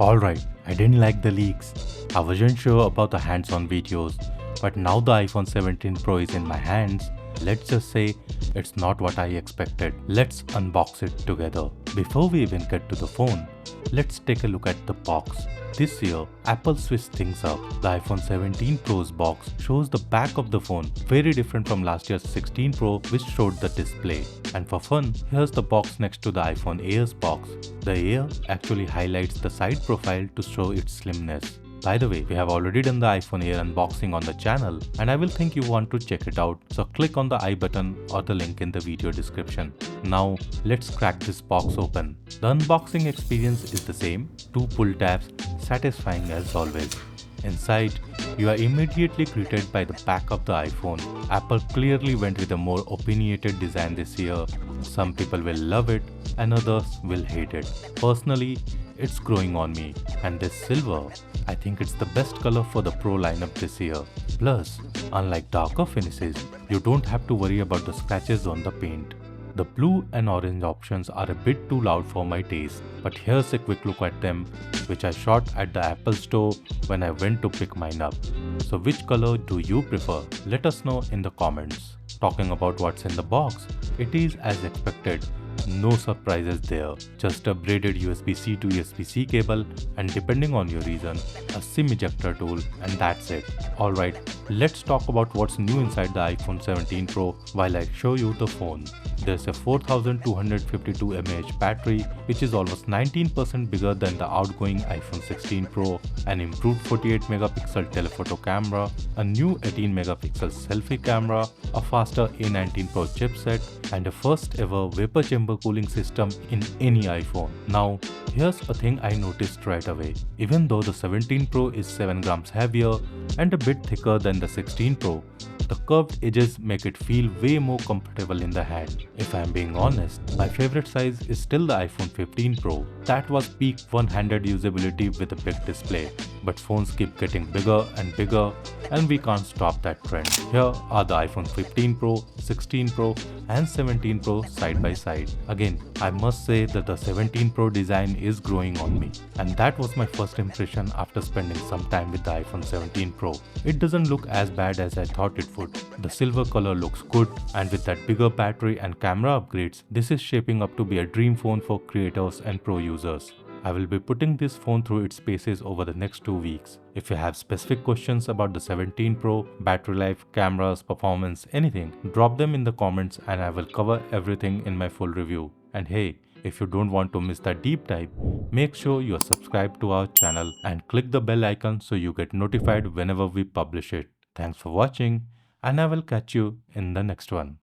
Alright, I didn't like the leaks. I wasn't sure about the hands-on videos, but now the iPhone 17 Pro is in my hands. Let's just say it's not what I expected. Let's unbox it together. Before we even get to the phone, let's take a look at the box. This year, Apple switched things up. The iPhone 17 Pro's box shows the back of the phone, very different from last year's 16 Pro which showed the display. And for fun, here's the box next to the iPhone Air's box. The Air actually highlights the side profile to show its slimness. By the way, we have already done the iPhone Air unboxing on the channel and I will think you want to check it out, so click on the I button or the link in the video description. Now let's crack this box open. The unboxing experience is the same, 2 pull tabs, satisfying as always. Inside, you are immediately greeted by the back of the iPhone. Apple clearly went with a more opinionated design this year. Some people will love it and others will hate it. Personally, it's growing on me, and this silver, I think it's the best color for the Pro lineup this year. Plus, unlike darker finishes, you don't have to worry about the scratches on the paint. The blue and orange options are a bit too loud for my taste, but here's a quick look at them, which I shot at the Apple store when I went to pick mine up. So which color do you prefer? Let us know in the comments. Talking about what's in the box, it is as expected. No surprises there, just a braided USB-C to USB-C cable and depending on your reason, a SIM ejector tool, and that's it. Alright, let's talk about what's new inside the iPhone 17 Pro while I show you the phone. There's a 4252 mAh battery which is almost 19% bigger than the outgoing iPhone 16 Pro, an improved 48 megapixel telephoto camera, a new 18 megapixel selfie camera, a faster A19 Pro chipset, and a first ever vapor chamber cooling system in any iPhone. Now, here's a thing I noticed right away. Even though the 17 Pro is 7 grams heavier and a bit thicker than the 16 Pro, the curved edges make it feel way more comfortable in the hand. If I'm being honest, my favorite size is still the iPhone 15 Pro. That was peak one-handed usability with a big display. But phones keep getting bigger and bigger and we can't stop that trend. Here are the iPhone 15 Pro, 16 Pro and 17 Pro side by side. Again, I must say that the 17 Pro design is growing on me. And that was my first impression after spending some time with the iPhone 17 Pro. It doesn't look as bad as I thought it would. The silver color looks good, and with that bigger battery and camera upgrades, this is shaping up to be a dream phone for creators and pro users. I will be putting this phone through its paces over the next 2 weeks. If you have specific questions about the 17 Pro, battery life, cameras, performance, anything, drop them in the comments and I will cover everything in my full review. And hey, if you don't want to miss that deep dive, make sure you are subscribed to our channel and click the bell icon so you get notified whenever we publish it. Thanks for watching and I will catch you in the next one.